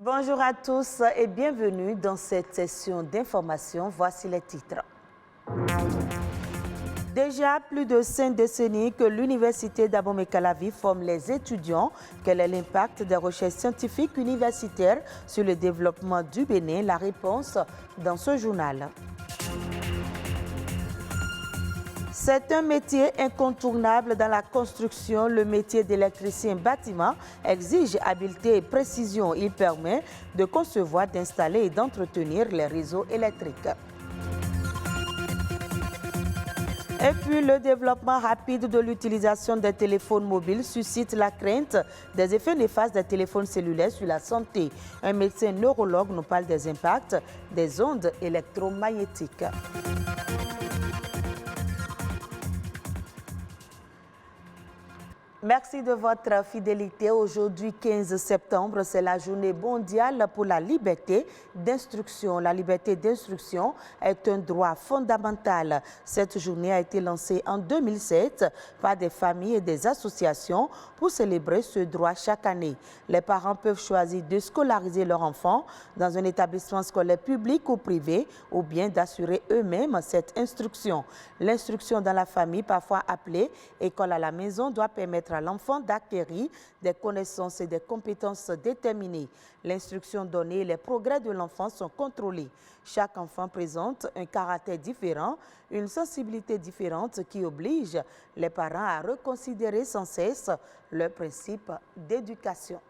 Bonjour à tous et bienvenue dans cette session d'information. Voici les titres. Déjà plus de 5 décennies que l'université d'Abomey-Calavi forme les étudiants. Quel est l'impact des recherches scientifiques universitaires sur le développement du Bénin? La réponse dans ce journal. C'est un métier incontournable dans la construction. Le métier d'électricien bâtiment exige habileté et précision. Il permet de concevoir, d'installer et d'entretenir les réseaux électriques. Et puis, le développement rapide de l'utilisation des téléphones mobiles suscite la crainte des effets néfastes des téléphones cellulaires sur la santé. Un médecin neurologue nous parle des impacts des ondes électromagnétiques. Merci de votre fidélité. Aujourd'hui, 15 septembre, c'est la journée mondiale pour la liberté d'instruction. La liberté d'instruction est un droit fondamental. Cette journée a été lancée en 2007 par des familles et des associations pour célébrer ce droit chaque année. Les parents peuvent choisir de scolariser leur enfant dans un établissement scolaire public ou privé ou bien d'assurer eux-mêmes cette instruction. L'instruction dans la famille, parfois appelée école à la maison, doit permettre à l'enfant d'acquérir des connaissances et des compétences déterminées. L'instruction donnée et les progrès de l'enfant sont contrôlés. Chaque enfant présente un caractère différent, une sensibilité différente qui oblige les parents à reconsidérer sans cesse leurs principes d'éducation.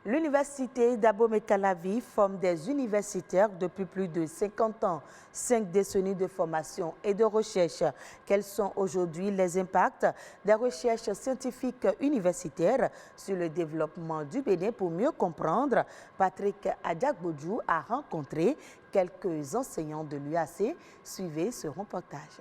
L'université d'Abomey-Calavi forme des universitaires depuis plus de 50 ans, 5 décennies de formation et de recherche. Quels sont aujourd'hui les impacts des recherches scientifiques universitaires sur le développement du Bénin? Pour mieux comprendre, Patrick Adiagbodjou a rencontré quelques enseignants de l'UAC. Suivez ce reportage.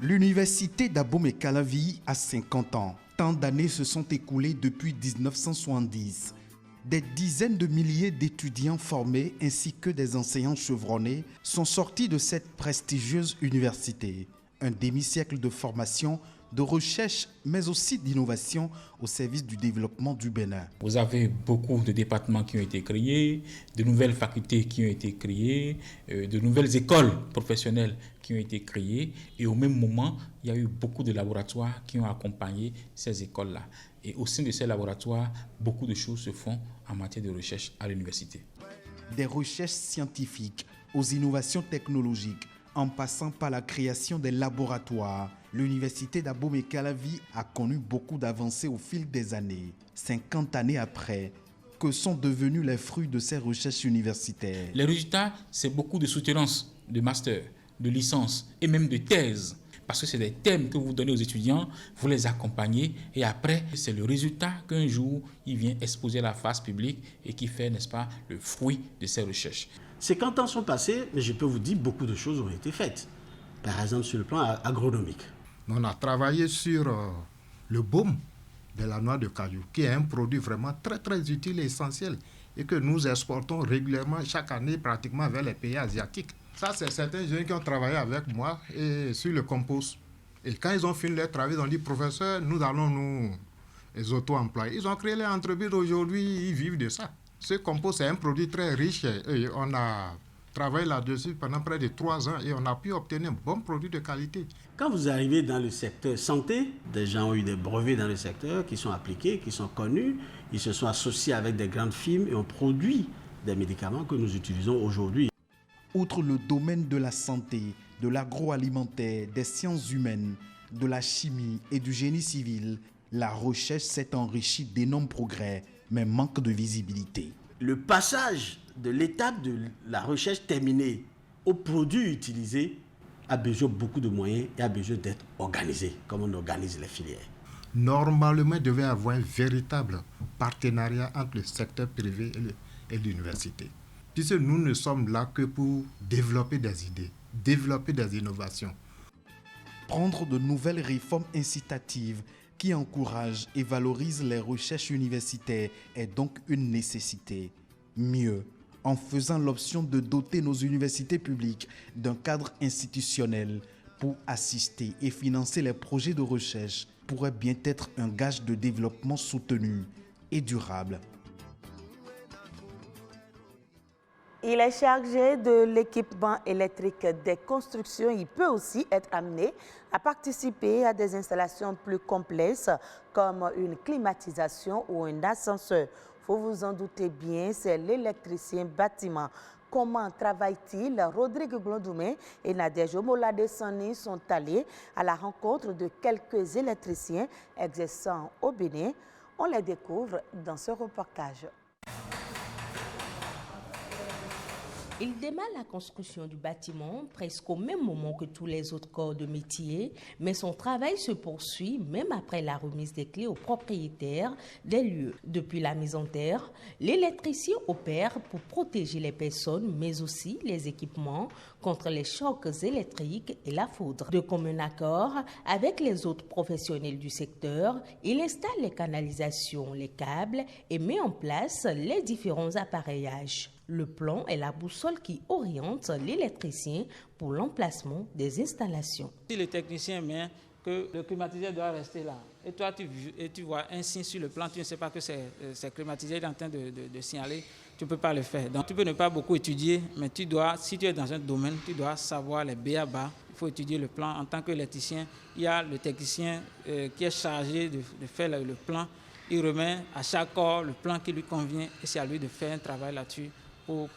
L'université d'Abomey-Calavi a 50 ans. Tant d'années se sont écoulées depuis 1970. Des dizaines de milliers d'étudiants formés ainsi que des enseignants chevronnés sont sortis de cette prestigieuse université. Un demi-siècle de formation, de recherche, mais aussi d'innovation au service du développement du Bénin. Vous avez beaucoup de départements qui ont été créés, de nouvelles facultés qui ont été créées, de nouvelles écoles professionnelles qui ont été créées. Et au même moment, il y a eu beaucoup de laboratoires qui ont accompagné ces écoles-là. Et au sein de ces laboratoires, beaucoup de choses se font en matière de recherche à l'université. Des recherches scientifiques aux innovations technologiques, en passant par la création des laboratoires, l'université d'Abomey-Calavi a connu beaucoup d'avancées au fil des années. 50 années après, que sont devenus les fruits de ces recherches universitaires? Les résultats, c'est beaucoup de soutenance, de master, de licence et même de thèse. Parce que c'est des thèmes que vous donnez aux étudiants, vous les accompagnez et après, c'est le résultat qu'un jour, il vient exposer à la face publique et qui fait, n'est-ce pas, le fruit de ces recherches. 50 ans sont passés, mais je peux vous dire beaucoup de choses ont été faites. Par exemple, sur le plan agronomique. On a travaillé sur le baume de la noix de cajou, qui est un produit vraiment très très utile et essentiel et que nous exportons régulièrement chaque année pratiquement vers les pays asiatiques. Ça, c'est certains jeunes qui ont travaillé avec moi et sur le compost. Et quand ils ont fini leur travail, ils ont dit, professeur, nous allons nous auto-employer. Ils ont créé leur entreprise aujourd'hui, ils vivent de ça. Ce compost, c'est un produit très riche et on a travaillé là-dessus pendant près de 3 ans et on a pu obtenir un bon produit de qualité. Quand vous arrivez dans le secteur santé, des gens ont eu des brevets dans le secteur qui sont appliqués, qui sont connus. Ils se sont associés avec des grandes firmes et ont produit des médicaments que nous utilisons aujourd'hui. Outre le domaine de la santé, de l'agroalimentaire, des sciences humaines, de la chimie et du génie civil, la recherche s'est enrichie d'énormes progrès, mais manque de visibilité. Le passage de l'étape de la recherche terminée au produit utilisé a besoin de beaucoup de moyens et a besoin d'être organisé, comme on organise les filières. Normalement, il devait y avoir un véritable partenariat entre le secteur privé et l'université. Puisque nous ne sommes là que pour développer des idées, développer des innovations. Prendre de nouvelles réformes incitatives qui encouragent et valorisent les recherches universitaires est donc une nécessité. Mieux, en faisant l'option de doter nos universités publiques d'un cadre institutionnel pour assister et financer les projets de recherche pourrait bien être un gage de développement soutenu et durable. Il est chargé de l'équipement électrique des constructions. Il peut aussi être amené à participer à des installations plus complexes comme une climatisation ou un ascenseur. Vous vous en doutez bien, c'est l'électricien bâtiment. Comment travaille-t-il? Rodrigue Glondoumé et Nadège Omoladé-Sani sont allés à la rencontre de quelques électriciens exerçant au Bénin. On les découvre dans ce reportage. Il démarre la construction du bâtiment presque au même moment que tous les autres corps de métier, mais son travail se poursuit même après la remise des clés aux propriétaires des lieux. Depuis la mise en terre, l'électricien opère pour protéger les personnes, mais aussi les équipements contre les chocs électriques et la foudre. De commun accord avec les autres professionnels du secteur, il installe les canalisations, les câbles et met en place les différents appareillages. Le plan est la boussole qui oriente l'électricien pour l'emplacement des installations. Si le technicien met que le climatiseur doit rester là, et toi tu vois un signe sur le plan, tu ne sais pas que c'est climatisé, il est en train de signaler, tu ne peux pas le faire. Donc tu peux ne pas beaucoup étudier, mais tu dois, si tu es dans un domaine, tu dois savoir les b.a.-ba. Il faut étudier le plan. En tant qu'électricien, il y a le technicien qui est chargé de faire le plan. Il remet à chaque corps le plan qui lui convient et c'est à lui de faire un travail là-dessus pour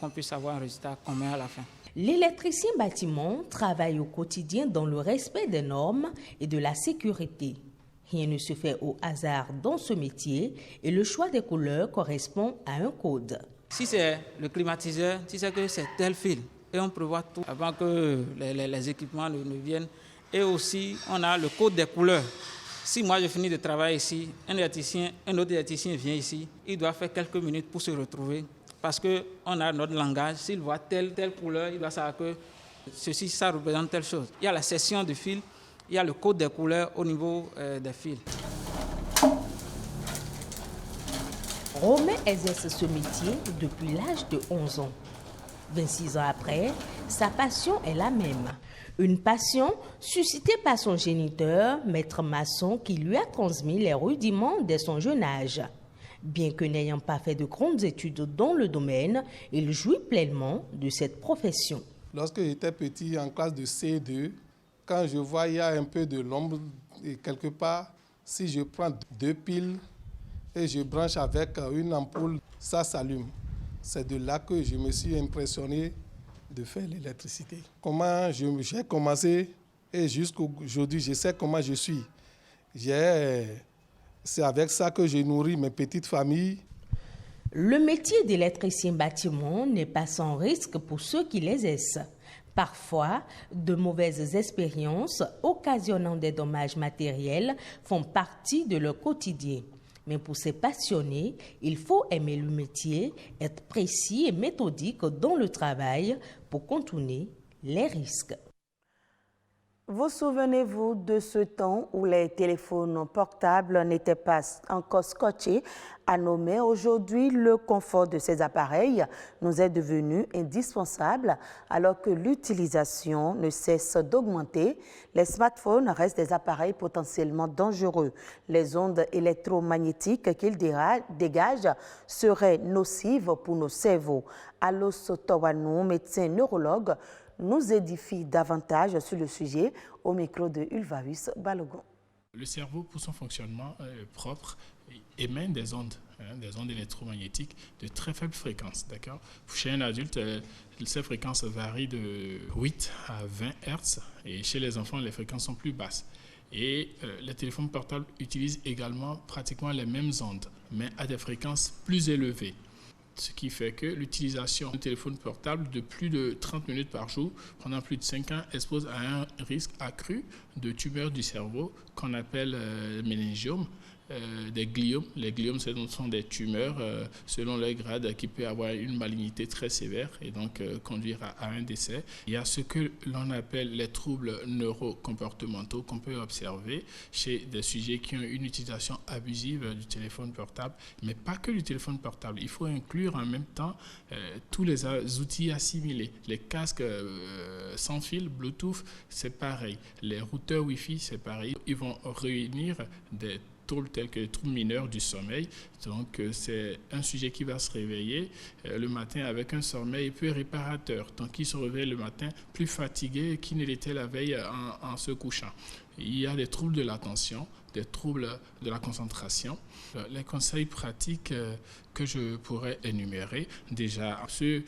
qu'on puisse avoir un résultat commun à la fin. L'électricien bâtiment travaille au quotidien dans le respect des normes et de la sécurité. Rien ne se fait au hasard dans ce métier et le choix des couleurs correspond à un code. Si c'est le climatiseur, tu sais que c'est tel fil et on prévoit tout avant que les équipements ne viennent. Et aussi, on a le code des couleurs. Si moi je finis de travailler ici, un autre électricien vient ici, il doit faire quelques minutes pour se retrouver. Parce qu'on a notre langage, s'il voit telle couleur, il doit savoir que ceci, ça représente telle chose. Il y a la section de fil, il y a le code des couleurs au niveau des fils. Romain exerce ce métier depuis l'âge de 11 ans. 26 ans après, sa passion est la même. Une passion suscitée par son géniteur, maître maçon, qui lui a transmis les rudiments dès son jeune âge. Bien que n'ayant pas fait de grandes études dans le domaine, il jouit pleinement de cette profession. Lorsque j'étais petit, en classe de C2, quand je vois il y a un peu de l'ombre et quelque part, si je prends 2 piles et je branche avec une ampoule, ça s'allume. C'est de là que je me suis impressionné de faire l'électricité. Comment j'ai commencé et jusqu'aujourd'hui, je sais comment je suis. C'est avec ça que je nourris mes petites familles. Le métier d'électricien bâtiment n'est pas sans risque pour ceux qui l'exercent. Parfois, de mauvaises expériences occasionnant des dommages matériels font partie de leur quotidien. Mais pour ces passionnés, il faut aimer le métier, être précis et méthodique dans le travail pour contourner les risques. Vous souvenez-vous de ce temps où les téléphones portables n'étaient pas encore scotchés à nos mains? Aujourd'hui, le confort de ces appareils nous est devenu indispensable alors que l'utilisation ne cesse d'augmenter. Les smartphones restent des appareils potentiellement dangereux. Les ondes électromagnétiques qu'ils dégagent seraient nocives pour nos cerveaux. Alos Tawanou, médecin neurologue, nous édifie davantage sur le sujet au micro de Ulvaeus Balogun. Le cerveau, pour son fonctionnement propre, émet des ondes électromagnétiques de très faible fréquence. D'accord ? Chez un adulte, ces fréquences varient de 8 à 20 Hz et chez les enfants, les fréquences sont plus basses. Et les téléphones portables utilisent également pratiquement les mêmes ondes, mais à des fréquences plus élevées. Ce qui fait que l'utilisation de téléphone portable de plus de 30 minutes par jour pendant plus de 5 ans expose à un risque accru de tumeur du cerveau qu'on appelle méningiome, des gliomes. Les gliomes, ce sont des tumeurs, selon leur grade, qui peut avoir une malignité très sévère et donc conduire à un décès. Il y a ce que l'on appelle les troubles neurocomportementaux qu'on peut observer chez des sujets qui ont une utilisation abusive du téléphone portable, mais pas que du téléphone portable. Il faut inclure en même temps tous les outils assimilés. Les casques sans fil, Bluetooth, c'est pareil. Les routeurs Wi-Fi, c'est pareil. Ils vont réunir des troubles tels que les troubles mineurs du sommeil. Donc, c'est un sujet qui va se réveiller le matin avec un sommeil peu réparateur. Donc, il se réveille le matin plus fatigué qu'il ne l'était la veille en se couchant. Il y a des troubles de l'attention, des troubles de la concentration. Les conseils pratiques que je pourrais énumérer, déjà ceux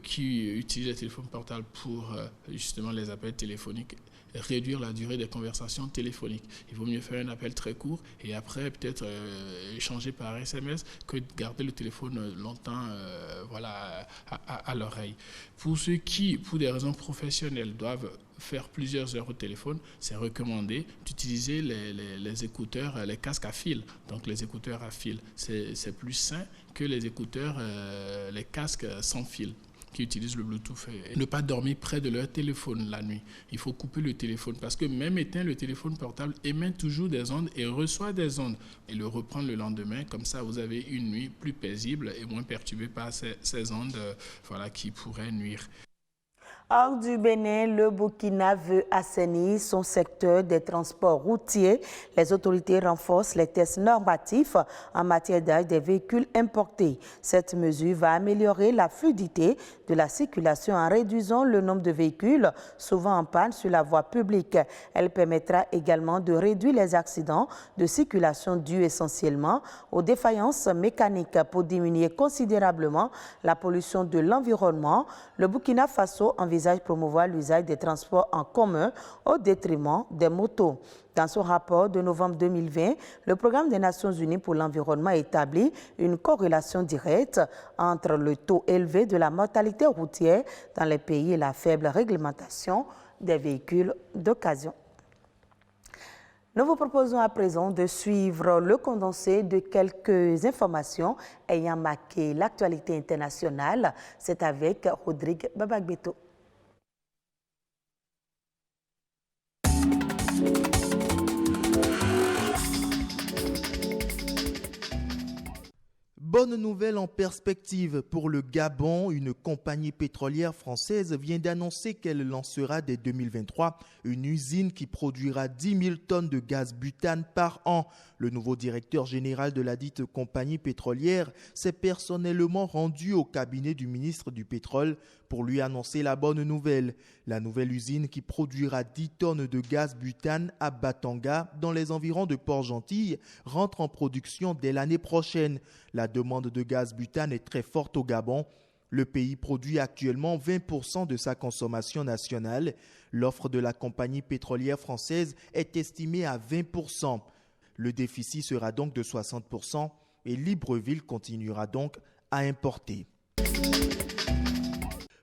qui utilisent les téléphones portables pour justement les appels téléphoniques, réduire la durée des conversations téléphoniques. Il vaut mieux faire un appel très court et après peut-être échanger par SMS que de garder le téléphone longtemps à l'oreille. Pour ceux qui, pour des raisons professionnelles, doivent faire plusieurs heures au téléphone, c'est recommandé d'utiliser les écouteurs, les casques à fil. Donc les écouteurs à fil, c'est plus sain que les écouteurs, les casques sans fil, qui utilisent le Bluetooth. Et ne pas dormir près de leur téléphone la nuit. Il faut couper le téléphone parce que même éteint, le téléphone portable émet toujours des ondes et reçoit des ondes. Et le reprendre le lendemain, comme ça vous avez une nuit plus paisible et moins perturbée par ces ondes qui pourraient nuire. Hors du Bénin, le Burkina veut assainir son secteur des transports routiers. Les autorités renforcent les tests normatifs en matière d'âge des véhicules importés. Cette mesure va améliorer la fluidité de la circulation en réduisant le nombre de véhicules souvent en panne sur la voie publique. Elle permettra également de réduire les accidents de circulation dus essentiellement aux défaillances mécaniques pour diminuer considérablement la pollution de l'environnement. Le Burkina Faso envisage promouvoir l'usage des transports en commun au détriment des motos. Dans son rapport de novembre 2020, le Programme des Nations Unies pour l'environnement établit une corrélation directe entre le taux élevé de la mortalité routière dans les pays et la faible réglementation des véhicules d'occasion. Nous vous proposons à présent de suivre le condensé de quelques informations ayant marqué l'actualité internationale. C'est avec Rodrigue Babagbeto. Bonne nouvelle en perspective pour le Gabon. Une compagnie pétrolière française vient d'annoncer qu'elle lancera dès 2023 une usine qui produira 10 000 tonnes de gaz butane par an. Le nouveau directeur général de la dite compagnie pétrolière s'est personnellement rendu au cabinet du ministre du Pétrole pour lui annoncer la bonne nouvelle. La nouvelle usine qui produira 10 tonnes de gaz butane à Batanga, dans les environs de Port-Gentil, rentre en production dès l'année prochaine. La demande de gaz butane est très forte au Gabon. Le pays produit actuellement 20% de sa consommation nationale. L'offre de la compagnie pétrolière française est estimée à 20%. Le déficit sera donc de 60% et Libreville continuera donc à importer.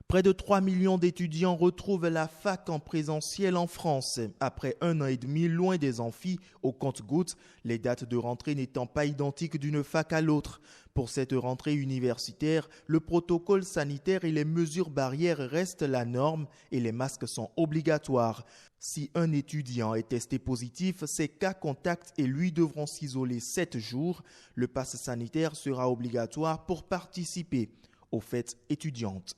Près de 3 millions d'étudiants retrouvent la fac en présentiel en France. Après 1 an et demi loin des amphis au compte-gouttes, les dates de rentrée n'étant pas identiques d'une fac à l'autre. Pour cette rentrée universitaire, le protocole sanitaire et les mesures barrières restent la norme et les masques sont obligatoires. Si un étudiant est testé positif, ses cas contacts et lui devront s'isoler 7 jours. Le pass sanitaire sera obligatoire pour participer aux fêtes étudiantes.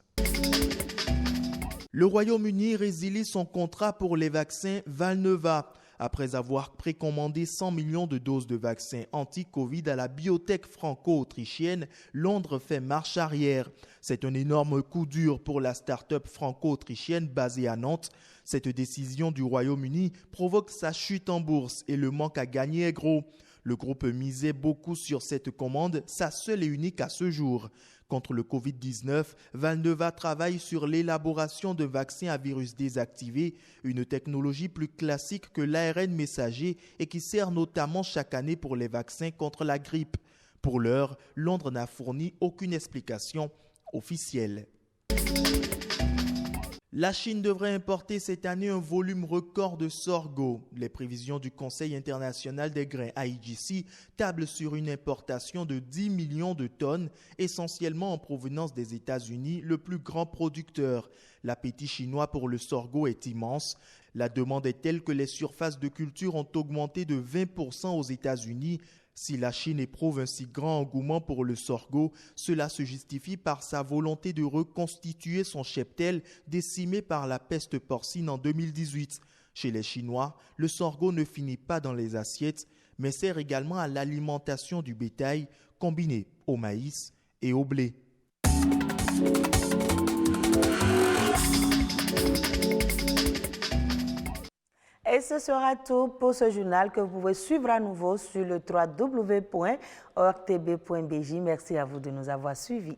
Le Royaume-Uni résilie son contrat pour les vaccins Valneva. Après avoir précommandé 100 millions de doses de vaccins anti-Covid à la biotech franco-autrichienne, Londres fait marche arrière. C'est un énorme coup dur pour la start-up franco-autrichienne basée à Nantes. Cette décision du Royaume-Uni provoque sa chute en bourse et le manque à gagner est gros. Le groupe misait beaucoup sur cette commande, sa seule et unique à ce jour. Contre le Covid-19, Valneva travaille sur l'élaboration de vaccins à virus désactivé, une technologie plus classique que l'ARN messager et qui sert notamment chaque année pour les vaccins contre la grippe. Pour l'heure, Londres n'a fourni aucune explication officielle. La Chine devrait importer cette année un volume record de sorgho. Les prévisions du Conseil international des grains IGC tablent sur une importation de 10 millions de tonnes, essentiellement en provenance des États-Unis, le plus grand producteur. L'appétit chinois pour le sorgho est immense. La demande est telle que les surfaces de culture ont augmenté de 20% aux États-Unis. Si la Chine éprouve un si grand engouement pour le sorgho, cela se justifie par sa volonté de reconstituer son cheptel décimé par la peste porcine en 2018. Chez les Chinois, le sorgho ne finit pas dans les assiettes, mais sert également à l'alimentation du bétail, combiné au maïs et au blé. Et ce sera tout pour ce journal que vous pouvez suivre à nouveau sur le www.ortb.bj. Merci à vous de nous avoir suivis.